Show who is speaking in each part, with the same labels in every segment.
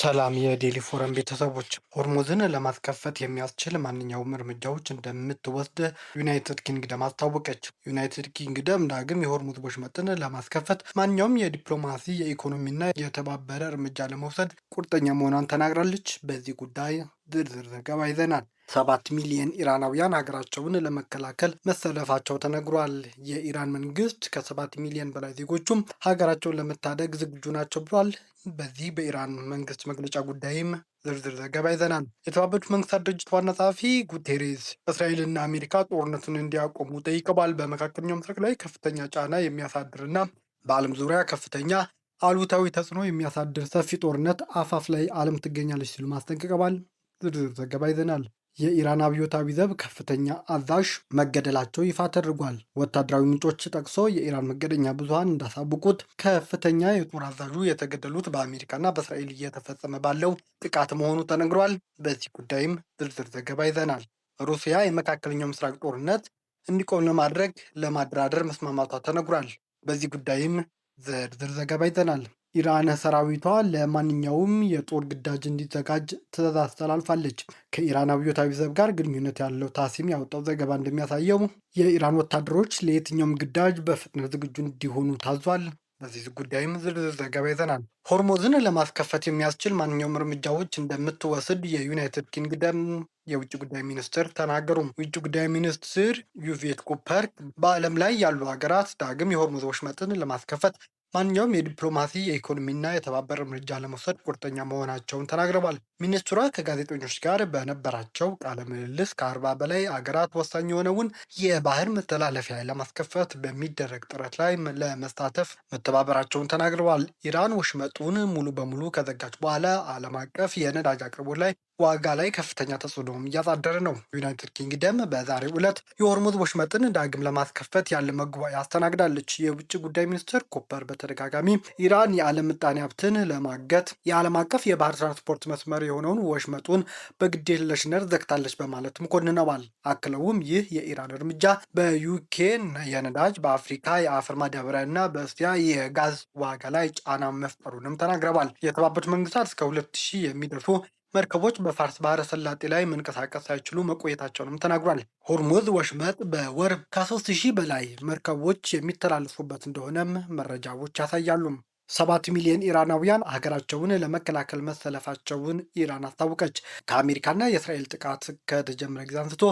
Speaker 1: ሰላም የዴሊ ፎረም ቤተሰቦች፣ ሆርሙዝን ለማስከፈት የሚያስችል ማንኛውም እርምጃዎች እንደምትወስድ ዩናይትድ ኪንግደም አስታወቀች። ዩናይትድ ኪንግደም ዳግም የሆርሙዝ ወሽመጥን ለማስከፈት ማንኛውም የዲፕሎማሲ የኢኮኖሚና የተባበረ እርምጃ ለመውሰድ ቁርጠኛ መሆኗን ተናግራለች። በዚህ ጉዳይ ዝርዝር ዘገባ ይዘናል። 7 ሚሊዮን ኢራናውያን ሀገራቸውን ለመከላከል መሰለፋቸው ተነግሯል። የኢራን መንግስት ከ7 ሚሊዮን በላይ ዜጎቹም ሀገራቸውን ለመታደግ ዝግጁ ናቸው ብሏል። በዚህ በኢራን መንግስት መግለጫ ጉዳይም ዝርዝር ዘገባ ይዘናል። የተባበሩት መንግስታት ድርጅት ዋና ጸሐፊ ጉቴሬስ እስራኤልና አሜሪካ ጦርነቱን እንዲያቆሙ ጠይቀዋል። በመካከለኛው ምስራቅ ላይ ከፍተኛ ጫና የሚያሳድርና በዓለም ዙሪያ ከፍተኛ አሉታዊ ተጽዕኖ የሚያሳድር ሰፊ ጦርነት አፋፍ ላይ ዓለም ትገኛለች ሲሉ ማስጠንቀቀዋል። ዝርዝር ዘገባ ይዘናል። የኢራን አብዮታዊ ዘብ ከፍተኛ አዛዥ መገደላቸው ይፋ ተደርጓል። ወታደራዊ ምንጮች ጠቅሶ የኢራን መገናኛ ብዙሃን እንዳሳወቁት ከፍተኛ የጦር አዛዡ የተገደሉት በአሜሪካና በእስራኤል እየተፈጸመ ባለው ጥቃት መሆኑ ተነግሯል። በዚህ ጉዳይም ዝርዝር ዘገባ ይዘናል። ሩሲያ የመካከለኛው ምስራቅ ጦርነት እንዲቆም ለማድረግ ለማደራደር መስማማቷ ተነግሯል። በዚህ ጉዳይም ዝርዝር ዘገባ ይዘናል። ኢራን ሰራዊቷ ለማንኛውም የጦር ግዳጅ እንዲዘጋጅ ትዕዛዝ አስተላልፋለች። ከኢራን አብዮታዊ ዘብ ጋር ግንኙነት ያለው ታሲም ያወጣው ዘገባ እንደሚያሳየው የኢራን ወታደሮች ለየትኛውም ግዳጅ በፍጥነት ዝግጁ እንዲሆኑ ታዟል። በዚህ ጉዳይም ዝርዝር ዘገባ ይዘናል። ሆርሙዝን ለማስከፈት የሚያስችል ማንኛውም እርምጃዎች እንደምትወስድ የዩናይትድ ኪንግደም የውጭ ጉዳይ ሚኒስትር ተናገሩ። ውጭ ጉዳይ ሚኒስትር ዩቬት ኩፐር በዓለም ላይ ያሉ ሀገራት ዳግም የሆርሙዝ ወሽመጥን ለማስከፈት ማንኛውም የዲፕሎማሲ የኢኮኖሚና የተባበረ እርምጃ ለመውሰድ ቁርጠኛ መሆናቸውን ተናግረዋል። ሚኒስትሯ ከጋዜጠኞች ጋር በነበራቸው ቃለ ምልልስ ከ40 በላይ አገራት ወሳኝ የሆነውን የባህር መተላለፊያ ለማስከፈት በሚደረግ ጥረት ላይ ለመሳተፍ መተባበራቸውን ተናግረዋል። ኢራን ወሽመጡን ሙሉ በሙሉ ከዘጋች በኋላ ዓለም አቀፍ የነዳጅ አቅርቦት ላይ ዋጋ ላይ ከፍተኛ ተጽዕኖም እያሳደረ ነው። ዩናይትድ ኪንግደም በዛሬው ዕለት የሆርሙዝ ወሽመጥን ዳግም ለማስከፈት ያለመ ጉባኤ አስተናግዳለች። የውጭ ጉዳይ ሚኒስትር ኩፐር በተደጋጋሚ ኢራን የዓለም ምጣኔ ሀብትን ለማገት የዓለም አቀፍ የባህር ትራንስፖርት መስመር የሆነውን ወሽመጡን በግዴለሽነት ዘግታለች በማለትም ኮንነዋል። አክለውም ይህ የኢራን እርምጃ በዩኬ የነዳጅ፣ በአፍሪካ የአፈር ማዳበሪያ እና በእስያ የጋዝ ዋጋ ላይ ጫና መፍጠሩንም ተናግረዋል። የተባበሩት መንግስታት እስከ 2000 የሚደርሱ መርከቦች በፋርስ ባህረ ሰላጤ ላይ መንቀሳቀስ ሳይችሉ መቆየታቸውንም ተናግሯል። ሆርሙዝ ወሽመጥ በወር ከ3000 በላይ መርከቦች የሚተላለፉበት እንደሆነም መረጃዎች ያሳያሉ። 7 ሚሊዮን ኢራናውያን ሀገራቸውን ለመከላከል መሰለፋቸውን ኢራን አስታወቀች። ከአሜሪካና የእስራኤል ጥቃት ከተጀመረ ጊዜ አንስቶ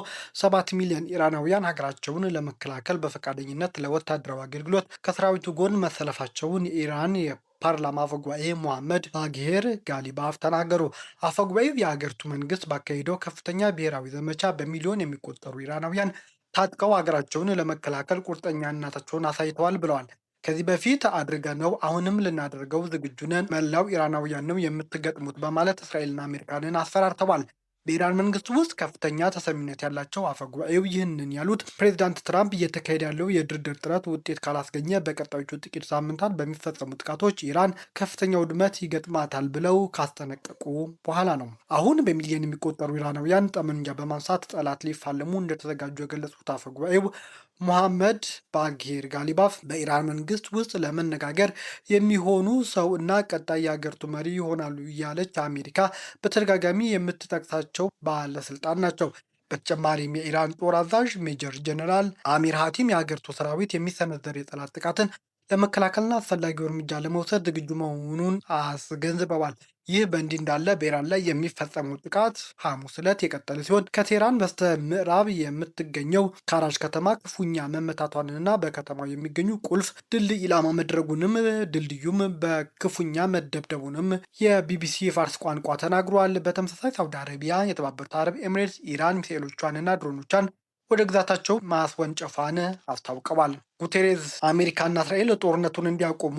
Speaker 1: 7 ሚሊዮን ኢራናውያን ሀገራቸውን ለመከላከል በፈቃደኝነት ለወታደራዊ አገልግሎት ከሰራዊቱ ጎን መሰለፋቸውን የኢራን ፓርላማ አፈጉባኤ ሞሐመድ ባግሄር ጋሊባፍ ተናገሩ። አፈጉባኤው የሀገሪቱ መንግስት ባካሄደው ከፍተኛ ብሔራዊ ዘመቻ በሚሊዮን የሚቆጠሩ ኢራናውያን ታጥቀው ሀገራቸውን ለመከላከል ቁርጠኛነታቸውን አሳይተዋል ብለዋል። ከዚህ በፊት አድርገነው አሁንም ልናደርገው ዝግጁ ነን፣ መላው ኢራናውያን ነው የምትገጥሙት በማለት እስራኤልና አሜሪካንን አስፈራርተዋል። በኢራን መንግስት ውስጥ ከፍተኛ ተሰሚነት ያላቸው አፈጉባኤው ይህንን ያሉት ፕሬዚዳንት ትራምፕ እየተካሄደ ያለው የድርድር ጥረት ውጤት ካላስገኘ በቀጣዮቹ ጥቂት ሳምንታት በሚፈጸሙ ጥቃቶች ኢራን ከፍተኛ ውድመት ይገጥማታል ብለው ካስጠነቀቁ በኋላ ነው። አሁን በሚሊዮን የሚቆጠሩ ኢራናውያን ጠመንጃ በማንሳት ጠላት ሊፋለሙ እንደተዘጋጁ የገለጹት አፈጉባኤው ሞሐመድ ባግሄር ጋሊባፍ በኢራን መንግስት ውስጥ ለመነጋገር የሚሆኑ ሰው እና ቀጣይ የሀገሪቱ መሪ ይሆናሉ እያለች አሜሪካ በተደጋጋሚ የምትጠቅሳቸው ባለስልጣን ናቸው። በተጨማሪም የኢራን ጦር አዛዥ ሜጀር ጀነራል አሚር ሀቲም የሀገሪቱ ሰራዊት የሚሰነዘር የጠላት ጥቃትን ለመከላከልና አስፈላጊው እርምጃ ለመውሰድ ዝግጁ መሆኑን አስገንዝበዋል። ይህ በእንዲህ እንዳለ በኢራን ላይ የሚፈጸመው ጥቃት ሐሙስ ዕለት የቀጠለ ሲሆን ከቴህራን በስተ ምዕራብ የምትገኘው ካራጅ ከተማ ክፉኛ መመታቷንና በከተማው የሚገኙ ቁልፍ ድልድይ ኢላማ መድረጉንም ድልድዩም በክፉኛ መደብደቡንም የቢቢሲ የፋርስ ቋንቋ ተናግሯል። በተመሳሳይ ሳውዲ አረቢያ፣ የተባበሩት አረብ ኤምሬትስ ኢራን ሚሳኤሎቿንና ድሮኖቿን ወደ ግዛታቸው ማስወንጨፏን አስታውቀዋል። ጉቴሬዝ አሜሪካና እስራኤል ጦርነቱን እንዲያቆሙ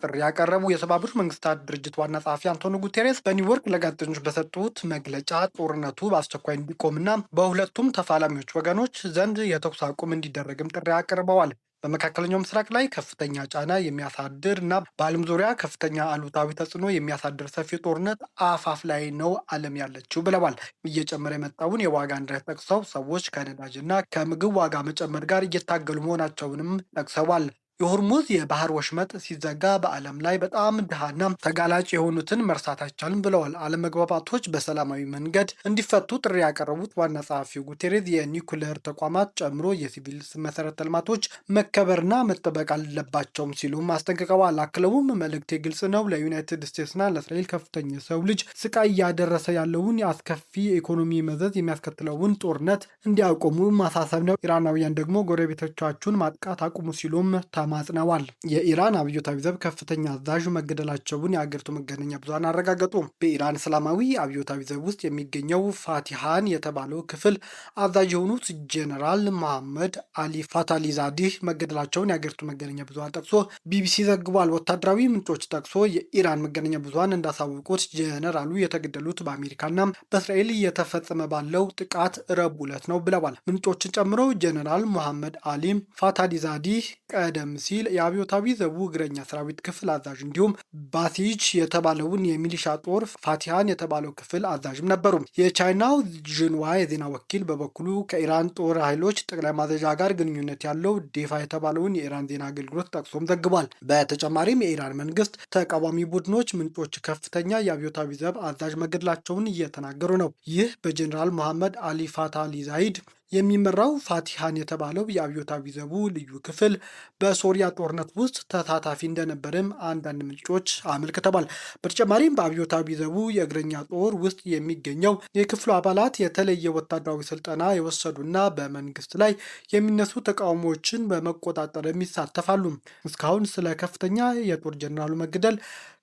Speaker 1: ጥሪ ያቀረቡ የተባበሩት መንግስታት ድርጅት ዋና ጸሐፊ አንቶኒዮ ጉቴሬስ በኒውዮርክ ለጋዜጠኞች በሰጡት መግለጫ ጦርነቱ በአስቸኳይ እንዲቆምና በሁለቱም ተፋላሚዎች ወገኖች ዘንድ የተኩስ አቁም እንዲደረግም ጥሪ አቅርበዋል። በመካከለኛው ምስራቅ ላይ ከፍተኛ ጫና የሚያሳድር እና በዓለም ዙሪያ ከፍተኛ አሉታዊ ተጽዕኖ የሚያሳድር ሰፊ ጦርነት አፋፍ ላይ ነው ዓለም ያለችው ብለዋል። እየጨመረ የመጣውን የዋጋ ንረት ጠቅሰው ሰዎች ከነዳጅ እና ከምግብ ዋጋ መጨመር ጋር እየታገሉ መሆናቸውንም ጠቅሰዋል። የሆርሙዝ የባህር ወሽመጥ ሲዘጋ በዓለም ላይ በጣም ድሃና ተጋላጭ የሆኑትን መርሳት አይቻልም ብለዋል። አለመግባባቶች በሰላማዊ መንገድ እንዲፈቱ ጥሪ ያቀረቡት ዋና ጸሐፊው ጉቴሬዝ የኒውክሌር ተቋማት ጨምሮ የሲቪል መሰረተ ልማቶች መከበርና መጠበቅ አለባቸውም ሲሉም አስጠንቅቀዋል። አክለውም መልእክቴ ግልጽ ነው፣ ለዩናይትድ ስቴትስና ለእስራኤል ከፍተኛ የሰው ልጅ ስቃይ እያደረሰ ያለውን የአስከፊ ኢኮኖሚ መዘዝ የሚያስከትለውን ጦርነት እንዲያቆሙ ማሳሰብ ነው። ኢራናውያን ደግሞ ጎረቤቶቻችሁን ማጥቃት አቁሙ ሲሉም ተማጽነዋል። የኢራን አብዮታዊ ዘብ ከፍተኛ አዛዥ መገደላቸውን የአገሪቱ መገናኛ ብዙሃን አረጋገጡ። በኢራን እስላማዊ አብዮታዊ ዘብ ውስጥ የሚገኘው ፋቲሃን የተባለው ክፍል አዛዥ የሆኑት ጄኔራል መሐመድ አሊ ፋታሊዛዲህ መገደላቸውን የአገሪቱ መገናኛ ብዙሃን ጠቅሶ ቢቢሲ ዘግቧል። ወታደራዊ ምንጮች ጠቅሶ የኢራን መገናኛ ብዙሃን እንዳሳወቁት ጄኔራሉ የተገደሉት በአሜሪካና በእስራኤል እየተፈጸመ ባለው ጥቃት ረቡዕ ዕለት ነው ብለዋል። ምንጮችን ጨምሮ ጄኔራል መሐመድ አሊ ፋታሊዛዲህ ቀደም ሲል የአብዮታዊ ዘቡ እግረኛ ሰራዊት ክፍል አዛዥ እንዲሁም ባሲጅ የተባለውን የሚሊሻ ጦር ፋቲሃን የተባለው ክፍል አዛዥም ነበሩ። የቻይናው ዥንዋ የዜና ወኪል በበኩሉ ከኢራን ጦር ኃይሎች ጠቅላይ ማዘዣ ጋር ግንኙነት ያለው ዴፋ የተባለውን የኢራን ዜና አገልግሎት ጠቅሶም ዘግቧል። በተጨማሪም የኢራን መንግስት ተቃዋሚ ቡድኖች ምንጮች ከፍተኛ የአብዮታዊ ዘብ አዛዥ መገደላቸውን እየተናገሩ ነው። ይህ በጀኔራል መሐመድ አሊ ፋታሊዛይድ የሚመራው ፋቲሃን የተባለው የአብዮታዊ ዘቡ ልዩ ክፍል በሶሪያ ጦርነት ውስጥ ተሳታፊ እንደነበርም አንዳንድ ምንጮች አመልክተዋል። በተጨማሪም በአብዮታዊ ዘቡ የእግረኛ ጦር ውስጥ የሚገኘው የክፍሉ አባላት የተለየ ወታደራዊ ስልጠና የወሰዱና በመንግስት ላይ የሚነሱ ተቃውሞዎችን በመቆጣጠር ይሳተፋሉ። እስካሁን ስለ ከፍተኛ የጦር ጀኔራሉ መገደል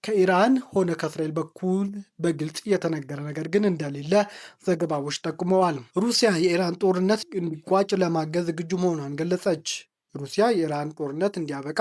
Speaker 1: ከኢራን ሆነ ከእስራኤል በኩል በግልጽ የተነገረ ነገር ግን እንደሌለ ዘገባዎች ጠቁመዋል። ሩሲያ የኢራን ጦርነት እንዲቋጭ ለማገዝ ዝግጁ መሆኗን ገለጸች። ሩሲያ የኢራን ጦርነት እንዲያበቃ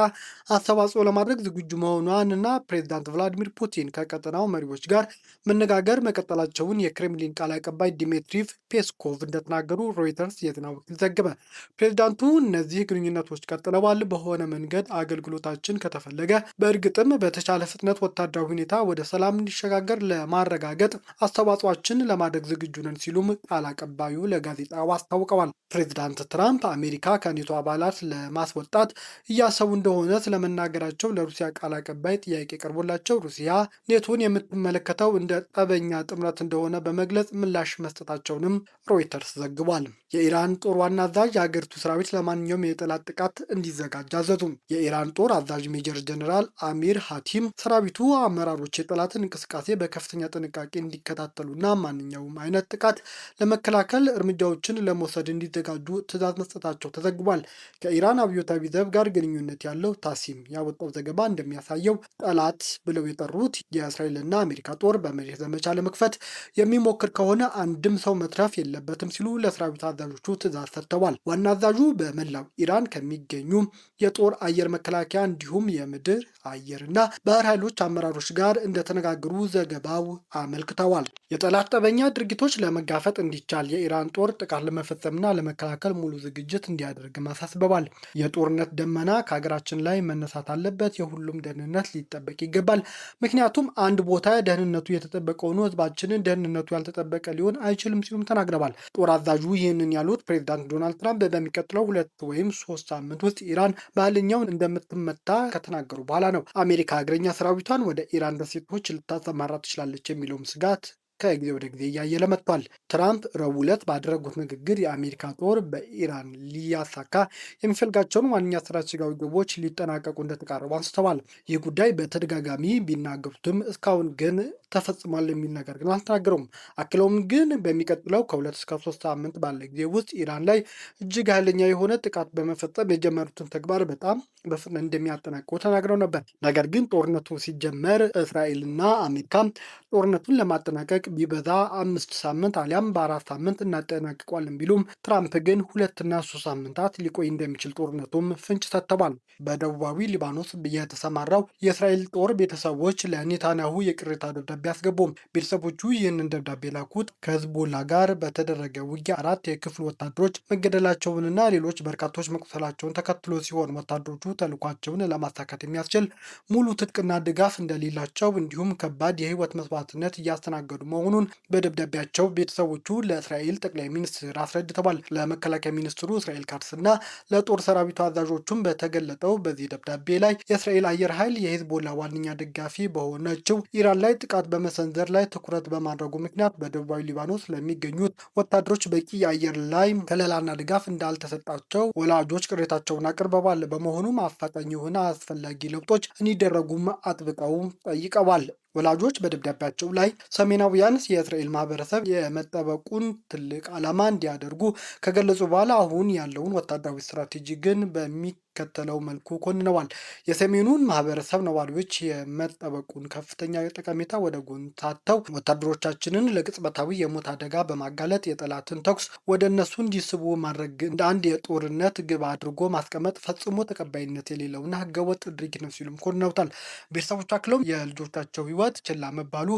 Speaker 1: አስተዋጽኦ ለማድረግ ዝግጁ መሆኗንና ፕሬዚዳንት ቭላዲሚር ፑቲን ከቀጠናው መሪዎች ጋር መነጋገር መቀጠላቸውን የክሬምሊን ቃል አቀባይ ዲሚትሪ ፔስኮቭ እንደተናገሩ ሮይተርስ የዜና ወኪል ዘገበ። ፕሬዚዳንቱ እነዚህ ግንኙነቶች ቀጥለዋል፣ በሆነ መንገድ አገልግሎታችን ከተፈለገ በእርግጥም በተቻለ ፍጥነት ወታደራዊ ሁኔታ ወደ ሰላም እንዲሸጋገር ለማረጋገጥ አስተዋጽኦአችን ለማድረግ ዝግጁ ነን ሲሉም ቃል አቀባዩ ለጋዜጣው አስታውቀዋል። ፕሬዚዳንት ትራምፕ አሜሪካ ከኔቶ አባላት ለማስወጣት እያሰቡ እንደሆነ ስለመናገራቸው ለሩሲያ ቃል አቀባይ ጥያቄ ቀርቦላቸው ሩሲያ ኔቶን የምትመለከተው እንደ ጠበኛ ጥምረት እንደሆነ በመግለጽ ምላሽ መስጠታቸውንም ሮይተርስ ዘግቧል። የኢራን ጦር ዋና አዛዥ የሀገሪቱ ሰራዊት ለማንኛውም የጠላት ጥቃት እንዲዘጋጅ አዘዙ። የኢራን ጦር አዛዥ ሜጀር ጀነራል አሚር ሀቲም ሰራዊቱ አመራሮች የጠላትን እንቅስቃሴ በከፍተኛ ጥንቃቄ እንዲከታተሉና ማንኛውም አይነት ጥቃት ለመከላከል እርምጃዎችን ለመውሰድ እንዲዘጋጁ ትዕዛዝ መስጠታቸው ተዘግቧል። ከኢራን አብዮታዊ ዘብ ጋር ግንኙነት ያለው ታሲም ያወጣው ዘገባ እንደሚያሳየው ጠላት ብለው የጠሩት የእስራኤልና አሜሪካ ጦር በመሬት ዘመቻ ለመክፈት የሚሞክር ከሆነ አንድም ሰው መትረፍ የለበትም ሲሉ ለሰራዊት አዛዦቹ ትዕዛዝ ሰጥተዋል። ዋና አዛዡ በመላው ኢራን ከሚገኙ የጦር አየር መከላከያ እንዲሁም የምድር አየርና ባህር ኃይሎች አመራሮች ጋር እንደተነጋገሩ ዘገባው አመልክተዋል። የጠላት ጠበኛ ድርጊቶች ለመጋፈጥ እንዲቻል የኢራን ጦር ጥቃት ለመፈጸምና ለመከላከል ሙሉ ዝግጅት እንዲያደርግ አሳስበዋል። የጦርነት ደመና ከሀገራችን ላይ መነሳት አለበት። የሁሉም ደህንነት ሊጠበቅ ይገባል። ምክንያቱም አንድ ቦታ ደህንነቱ የተጠበቀ ሆኖ ህዝባችንን ደህንነቱ ያልተጠበቀ ሊሆን አይችልም ሲሉም ተናግረዋል። ጦር አዛዡ ይህንን ያሉት ፕሬዚዳንት ዶናልድ ትራምፕ በሚቀጥለው 2 ወይም 3 ሳምንት ውስጥ ኢራን በኃይለኛው እንደምትመታ ከተናገሩ በኋላ ነው። አሜሪካ እግረኛ ሰራዊቷን ወደ ኢራን ደሴቶች ልታሰማራ ትችላለች የሚለውም ስጋት ከጊዜ ወደ ጊዜ እያየለ መጥቷል። ትራምፕ ረቡዕ ዕለት ባደረጉት ንግግር የአሜሪካ ጦር በኢራን ሊያሳካ የሚፈልጋቸውን ዋነኛ ስትራቴጂካዊ ግቦች ሊጠናቀቁ እንደተቃረቡ አንስተዋል። ይህ ጉዳይ በተደጋጋሚ ቢናገሩትም እስካሁን ግን ተፈጽሟል የሚል ነገር ግን አልተናገሩም። አክለውም ግን በሚቀጥለው ከ2 እስከ 3 ሳምንት ባለ ጊዜ ውስጥ ኢራን ላይ እጅግ ኃይለኛ የሆነ ጥቃት በመፈጸም የጀመሩትን ተግባር በጣም በፍጥነት እንደሚያጠናቅቁ ተናግረው ነበር። ነገር ግን ጦርነቱ ሲጀመር እስራኤልና አሜሪካ ጦርነቱን ለማጠናቀቅ ቢበዛ 5 ሳምንት አሊያም በ4 ሳምንት እናጠናቅቋለን ቢሉም ትራምፕ ግን 2 እና 3 ሳምንታት ሊቆይ እንደሚችል ጦርነቱም ፍንጭ ሰጥተዋል። በደቡባዊ ሊባኖስ የተሰማራው የእስራኤል ጦር ቤተሰቦች ለኔታንያሁ የቅሬታ ደብዳቤ አስገቡም። ቤተሰቦቹ ይህንን ደብዳቤ ላኩት ከህዝቦላ ጋር በተደረገ ውጊያ 4 የክፍሉ ወታደሮች መገደላቸውንና ሌሎች በርካቶች መቁሰላቸውን ተከትሎ ሲሆን ወታደሮቹ ተልኳቸውን ለማሳካት የሚያስችል ሙሉ ትጥቅና ድጋፍ እንደሌላቸው እንዲሁም ከባድ የህይወት መስዋዕትነት እያስተናገዱ መሆኑን በደብዳቤያቸው ቤተሰቦቹ ለእስራኤል ጠቅላይ ሚኒስትር አስረድተዋል። ለመከላከያ ሚኒስትሩ እስራኤል ካትስ እና ለጦር ሰራዊቱ አዛዦቹም በተገለጠው በዚህ ደብዳቤ ላይ የእስራኤል አየር ኃይል የሂዝቦላ ዋነኛ ደጋፊ በሆነችው ኢራን ላይ ጥቃት በመሰንዘር ላይ ትኩረት በማድረጉ ምክንያት በደቡባዊ ሊባኖስ ለሚገኙት ወታደሮች በቂ የአየር ላይ ከለላና ድጋፍ እንዳልተሰጣቸው ወላጆች ቅሬታቸውን አቅርበዋል። በመሆኑም አፋጣኝ የሆነ አስፈላጊ ለውጦች እንዲደረጉም አጥብቀው ጠይቀዋል። ወላጆች በደብዳቤያቸው ላይ ሰሜናውያን የእስራኤል ማህበረሰብ የመጠበቁን ትልቅ ዓላማ እንዲያደርጉ ከገለጹ በኋላ አሁን ያለውን ወታደራዊ ስትራቴጂ ግን በሚከተለው መልኩ ኮንነዋል። የሰሜኑን ማህበረሰብ ነዋሪዎች የመጠበቁን ከፍተኛ ጠቀሜታ ወደ ጎን ታተው ወታደሮቻችንን ለቅጽበታዊ የሞት አደጋ በማጋለጥ የጠላትን ተኩስ ወደ እነሱ እንዲስቡ ማድረግ እንደ አንድ የጦርነት ግብ አድርጎ ማስቀመጥ ፈጽሞ ተቀባይነት የሌለውና ህገወጥ ድርጊት ነው ሲሉም ኮንነውታል። ቤተሰቦች አክለውም የልጆቻቸው ህይወት ችላ መባሉ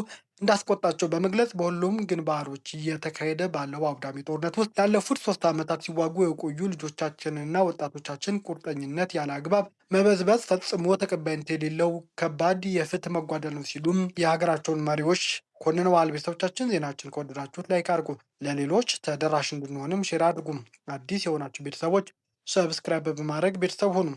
Speaker 1: እንዳስቆጣቸው በመግለጽ በሁሉም ግንባሮች እየተካሄደ ባለው አውዳሚ ጦርነት ውስጥ ላለፉት 3 ዓመታት ሲዋጉ የቆዩ ልጆቻችንና ወጣቶቻችን ቁርጠኝነት ያለ አግባብ መበዝበዝ ፈጽሞ ተቀባይነት የሌለው ከባድ የፍትህ መጓደል ነው ሲሉም የሀገራቸውን መሪዎች ኮንነዋል። ቤተሰቦቻችን ዜናችን ከወደዳችሁት ላይክ አድርጉ፣ ለሌሎች ተደራሽ እንድንሆንም ሼር አድርጉም። አዲስ የሆናችሁ ቤተሰቦች ሰብስክራይብ በማድረግ ቤተሰብ ሆኑ።